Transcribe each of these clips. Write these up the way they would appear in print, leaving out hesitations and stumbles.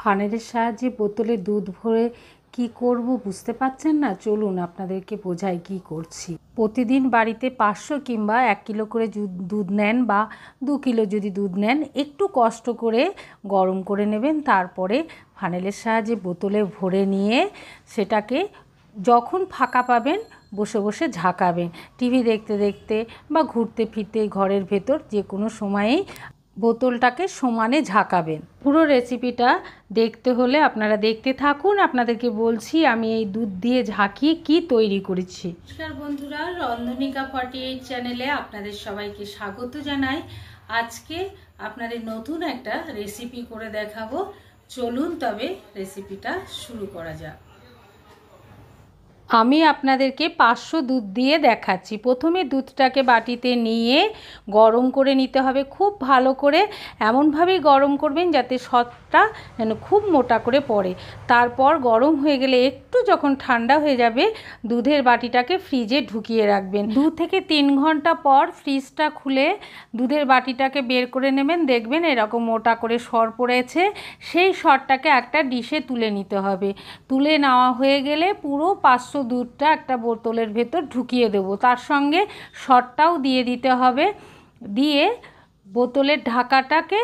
ফানেলের সাহায্যে বোতলে দুধ ভরে কি করব বুঝতে পারছেন না? চলুন আপনাদেরকে বোঝাই কি করছি। প্রতিদিন বাড়িতে 500 কিংবা 1 কিলো করে দুধ নেন বা 2 কিলো যদি দুধ নেন, একটু কষ্ট করে গরম করে নেবেন। তারপরে ফানেলের সাহায্যে বোতলে ভরে নিয়ে সেটাকে যখন ফাঁকা পাবেন বসে বসে ঝাঁকাবেন। টিভি দেখতে দেখতে বা ঘুরতে ফিরতে ঘরের ভেতর যে কোনো সময়েই বোতলটাকে সমানে ঝাঁকাবেন। পুরো রেসিপিটা দেখতে হলে আপনারা দেখতে থাকুন। আপনাদেরকে বলছি আমি এই দুধ দিয়ে ঝাঁকিয়ে কি তৈরি করেছি। নমস্কার বন্ধুরা, রন্ধনিকা 48 চ্যানেলে আপনাদের সবাইকে স্বাগত জানাই। আজকে আপনাদের নতুন একটা রেসিপি করে দেখাবো। চলুন তবে রেসিপিটা শুরু করা যাক। আমি আপনাদেরকে 500 দুধ দিয়ে দেখাচ্ছি। প্রথমে দুধটাকে বাটিতে নিয়ে গরম করে নিতে হবে খুব ভালো করে। এমনভাবেই গরম করবেন যাতে সরটা যেন খুব মোটা করে পড়ে। তারপর গরম হয়ে গেলে একটু যখন ঠান্ডা হয়ে যাবে দুধের বাটিটাকে ফ্রিজে ঢুকিয়ে রাখবেন। 2 থেকে 3 ঘন্টা পর ফ্রিজটা খুলে দুধের বাটিটাকে বের করে নেবেন। দেখবেন এরকম মোটা করে সর পড়েছে। সেই সরটাকে একটা ডিশে তুলে নিতে হবে। তুলে নেওয়া হয়ে গেলে পুরো 500 দুধটা একটা বোতলের ভেতর ঢুকিয়ে দেব। তার সঙ্গে সরটাও দিয়ে দিতে হবে। দিয়ে বোতলের ঢাকাটাকে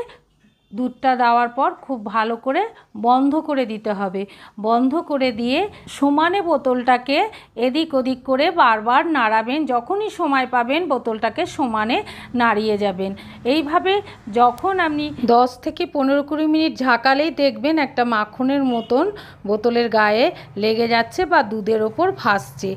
দুধটা দেওয়ার পর খুব ভালো করে বন্ধ করে দিতে হবে। বন্ধ করে দিয়ে সমানে বোতলটাকে এদিক ওদিক করে বারবার নাড়াবেন। যখনই সময় পাবেন বোতলটাকে সমানে নাড়িয়ে যাবেন। এইভাবে যখন আপনি 10 থেকে 15-20 মিনিট ঝাঁকালেই দেখবেন একটা মাখনের মতন বোতলের গায়ে লেগে যাচ্ছে বা দুধের ওপর ভাসছে।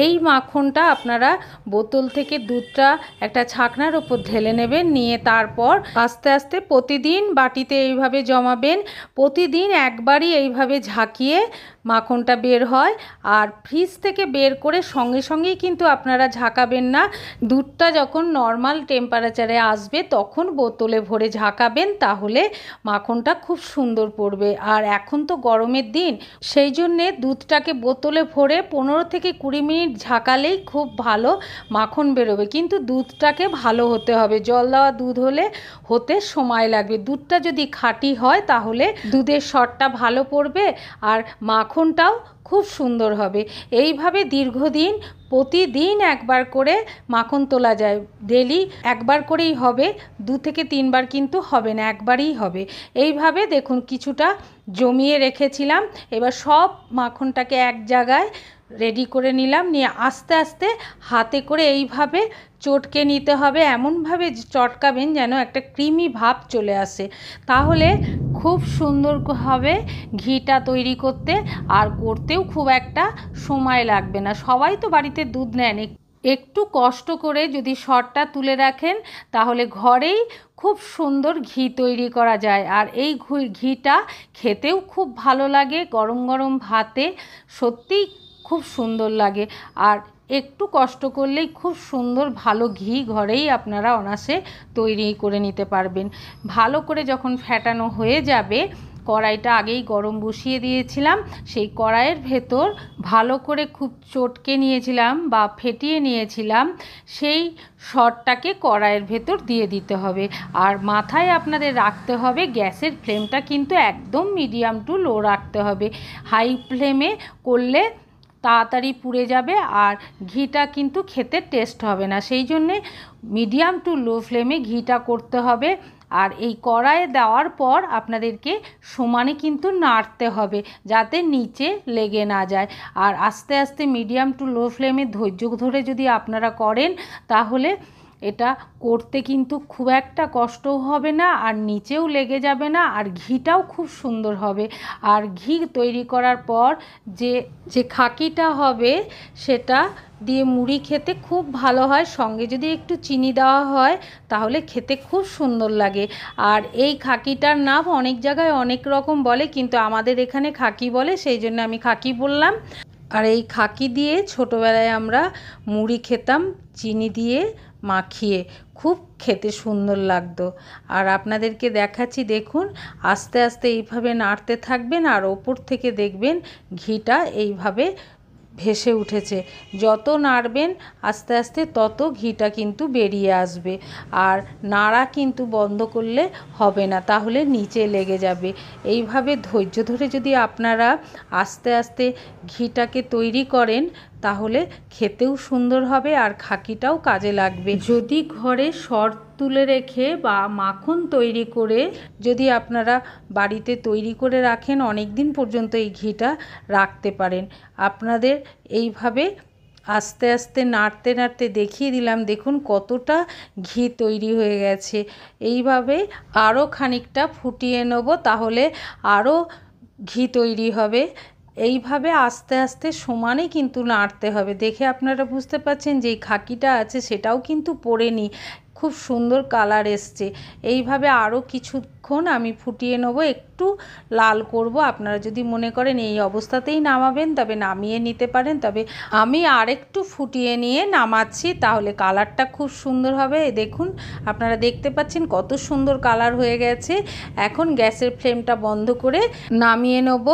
এই মাখনটা আপনারা বোতল থেকে দুধটা একটা ছাকনার ওপর ঢেলে নেবেন। নিয়ে তারপর আস্তে আস্তে প্রতিদিন বাটিতে এইভাবে জমাবেন। প্রতিদিন একবারই এইভাবে ঝাঁকিয়ে মাখনটা বের হয়। আর ফ্রিজ থেকে বের করে সঙ্গে সঙ্গেই কিন্তু আপনারা ঝাঁকাবেন না। দুধটা যখন নর্মাল টেম্পারেচারে আসবে তখন বোতলে ভরে ঝাঁকাবেন, তাহলে মাখনটা খুব সুন্দর পড়বে। আর এখন তো গরমের দিন, সেই জন্যে দুধটাকে বোতলে ভরে 15 থেকে 20 মিনিট ঝাঁকালেই খুব ভালো মাখন বেরোবে। কিন্তু দুধটাকে ভালো হতে হবে। জল দেওয়া দুধ হলে হতে সময় লাগবে। দুধটা যদি খাঁটি হয় তাহলে দুধের সরটা ভালো পড়বে আর মাখনটাও খুব সুন্দর হবে। এইভাবে দীর্ঘদিন প্রতিদিন একবার করে মাখন তোলা যায়। ডেলি একবার করেই হবে, 2 থেকে 3 বার কিন্তু হবে না, একবারই হবে। এইভাবে দেখুন কিছুটা জমিয়ে রেখেছিলাম। এবার সব মাখনটাকে এক জায়গায় রেডি করে নিলাম। নিয়ে আস্তে আস্তে হাতে করে এইভাবে চটকে নিতে হবে। এমনভাবে চটকাবেন যেন একটা ক্রিমি ভাব চলে আসে, তাহলে খুব সুন্দর হবে ঘিটা তৈরি করতে। আর করতেও খুব একটা সময় লাগবে না। সবাই তো বাড়িতে দুধ নেন, একটু কষ্ট করে যদি সরটা তুলে রাখেন তাহলে ঘরেই খুব সুন্দর ঘি তৈরি করা যায়। আর এই ঘিটা খেতেও খুব ভালো লাগে, গরম গরম ভাতে সত্যিই খুব সুন্দর লাগে। আর একটু কষ্ট করলেই খুব সুন্দর ভালো ঘি ঘরেই আপনারা অনায়াসে তৈরি করে নিতে পারবেন। ভালো করে যখন ফ্যাটানো হয়ে যাবে, কড়াইটা আগেই গরম বসিয়ে দিয়েছিলাম, সেই কড়াইয়ের ভেতর ভালো করে খুব চটকে নিয়েছিলাম বা ফেটিয়ে নিয়েছিলাম সেই সরটাকে কড়াইয়ের ভেতর দিয়ে দিতে হবে। আর মাথায় আপনাদের রাখতে হবে গ্যাসের ফ্লেমটা কিন্তু একদম মিডিয়াম টু লো রাখতে হবে। হাই ফ্লেমে করলে তাড়াতাড়ি পুড়ে যাবে আর ঘিটা কিন্তু খেতে টেস্ট হবে না। সেই জন্যে মিডিয়াম টু লো ফ্লেমে ঘিটা করতে হবে। আর এই কড়াইয়ে দেওয়ার পর আপনাদেরকে সমানে কিন্তু নাড়তে হবে যাতে নিচে লেগে না যায়। আর আস্তে আস্তে মিডিয়াম টু লো ফ্লেমে ধৈর্য ধরে যদি আপনারা করেন তাহলে এটা করতে কিন্তু খুব একটা কষ্টও হবে না, আর নিচেও লেগে যাবে না, আর ঘিটাও খুব সুন্দর হবে। আর ঘি তৈরি করার পর যে খাকিটা হবে সেটা দিয়ে মুড়ি খেতে খুব ভালো হয়। সঙ্গে যদি একটু চিনি দেওয়া হয় তাহলে খেতে খুব সুন্দর লাগে। আর এই খাকিটার নাম অনেক জায়গায় অনেক রকম বলে, কিন্তু আমাদের এখানে খাকি বলে, সেই জন্য আমি খাকি বললাম। আর এই খাকি দিয়ে ছোটোবেলায় আমরা মুড়ি খেতাম চিনি দিয়ে মাখিয়ে, খুব খেতে সুন্দর লাগতো। আর আপনাদেরকে দেখাচ্ছি, দেখুন আস্তে আস্তে এইভাবে নাড়তে থাকবেন আর ওপর থেকে দেখবেন ঘিটা এইভাবে ভেসে উঠেছে। যত নাড়বেন আস্তে আস্তে তত ঘিটা কিন্তু বেরিয়ে আসবে। আর নাড়া কিন্তু বন্ধ করলে হবে না, তাহলে নিচে লেগে যাবে। এইভাবে ধৈর্য ধরে যদি আপনারা আস্তে আস্তে ঘিটাকে তৈরি করেন তাহলে খেতেও সুন্দর হবে আর খাকিটাও কাজে লাগবে। যদি ঘরে সর তুলে রেখে বা মাখন তৈরি করে যদি আপনারা বাড়িতে তৈরি করে রাখেন, অনেক দিন পর্যন্ত এই ঘিটা রাখতে পারেন। আপনাদের এইভাবে আস্তে আস্তে নাড়তে নাড়তে দেখিয়ে দিলাম, দেখুন কতটা ঘি তৈরি হয়ে গেছে। এইভাবে আরও খানিকটা ফুটিয়ে নেব, তাহলে আরও ঘি তৈরি হবে। এইভাবে আস্তে আস্তে সমানে কিন্তু নাড়তে হবে। দেখে আপনারা বুঝতে পারছেন যে এই খাকিটা আছে সেটাও কিন্তু পড়েনি, খুব সুন্দর কালার এসছে। এইভাবে আরও কিছুক্ষণ আমি ফুটিয়ে নেব, একটু লাল করব। আপনারা যদি মনে করেন এই অবস্থাতেই নামাবেন তবে নামিয়ে নিতে পারেন, তবে আমি আরেকটু ফুটিয়ে নিয়ে নামাচ্ছি, তাহলে কালারটা খুব সুন্দর হবে। দেখুন আপনারা দেখতে পাচ্ছেন কত সুন্দর কালার হয়ে গেছে। এখন গ্যাসের ফ্লেমটা বন্ধ করে নামিয়ে নেব।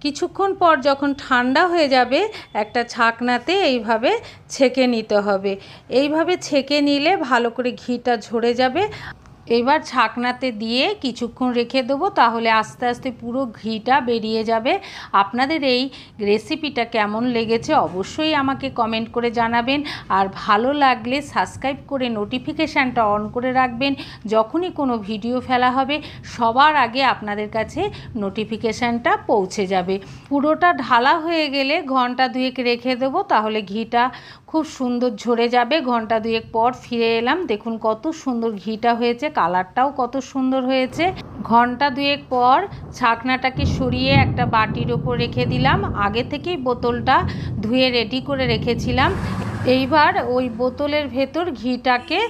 কিছুক্ষণ পর যখন ঠান্ডা হয়ে যাবে একটা ছাঁকনাতে এইভাবে ছেঁকে নিতে হবে। এইভাবে ছেঁকে নিলে ভালো করে ঘিটা ঝরে যাবে। এবার ছাঁকনাতে দিয়ে কিছুক্ষণ রেখে দেবো, তাহলে আস্তে আস্তে পুরো ঘিটা বেরিয়ে যাবে। আপনাদের এই রেসিপিটা কেমন লেগেছে অবশ্যই আমাকে কমেন্ট করে জানাবেন। আর ভালো লাগলে সাবস্ক্রাইব করে নোটিফিকেশানটা অন করে রাখবেন। যখনই কোনো ভিডিও ফেলা হবে সবার আগে আপনাদের কাছে নোটিফিকেশানটা পৌঁছে যাবে। পুরোটা ঢালা হয়ে গেলে ঘন্টা দুয়েক রেখে দেবো, তাহলে ঘিটা খুব সুন্দর ঝরে যাবে। ঘন্টা দুয়েক পর ফিরে এলাম, দেখুন কত সুন্দর ঘিটা হয়েছে, কালারটাও কত সুন্দর হয়েছে। ঘন্টা দুয়েক পর ছাকনাটাকে সরিয়ে একটা বাটির ওপর রেখে দিলাম। আগে থেকেই বোতলটা ধুয়ে রেডি করে রেখেছিলাম। এইবার ওই বোতলের ভেতর ঘিটাকে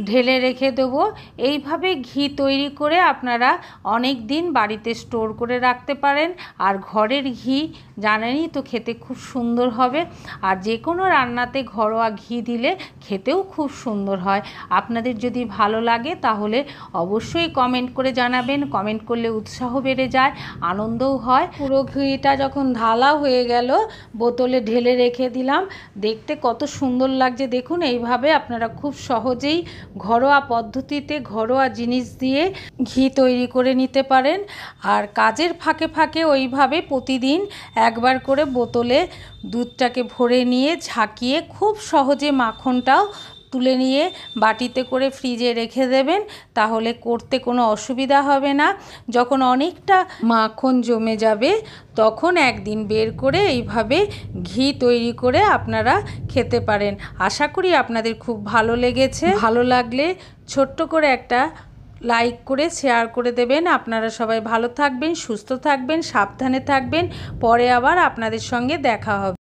ঢেলে রেখে দেবো। এইভাবে ঘি তৈরি করে আপনারা অনেক দিন বাড়িতে স্টোর করে রাখতে পারেন। আর ঘরের ঘি জানেনই তো খেতে খুব সুন্দর হবে। আর যে কোনো রান্নাতে ঘরোয়া ঘি দিলে খেতেও খুব সুন্দর হয়। আপনাদের যদি ভালো লাগে তাহলে অবশ্যই কমেন্ট করে জানাবেন। কমেন্ট করলে উৎসাহ বেড়ে যায়, আনন্দও হয়। পুরো ঘিটা যখন ঢালা হয়ে গেল বোতলে ঢেলে রেখে দিলাম, দেখতে কত সুন্দর লাগছে দেখুন। এইভাবে আপনারা খুব সহজেই ঘরোয়া পদ্ধতিতে ঘরোয়া জিনিস দিয়ে ঘি তৈরি করে নিতে পারেন। আর কাজের ফাঁকে ফাঁকে ওইভাবে প্রতিদিন একবার করে বোতলে দুধটাকে ভরে নিয়ে ঝাঁকিয়ে খুব সহজে মাখনটাও তুলে নিয়ে বাটিতে করে ফ্রিজে রেখে দেবেন, তাহলে করতে কোনো অসুবিধা হবে না। যখন অনেকটা মাখন জমে যাবে তখন একদিন বের করে এইভাবে ঘি তৈরি করে আপনারা খেতে পারেন। আশা করি আপনাদের খুব ভালো লেগেছে। ভালো লাগলে ছোট্ট করে একটা লাইক করে শেয়ার করে দেবেন। আপনারা সবাই ভালো থাকবেন, সুস্থ থাকবেন, সাবধানে থাকবেন। পরে আবার আপনাদের সঙ্গে দেখা হবে।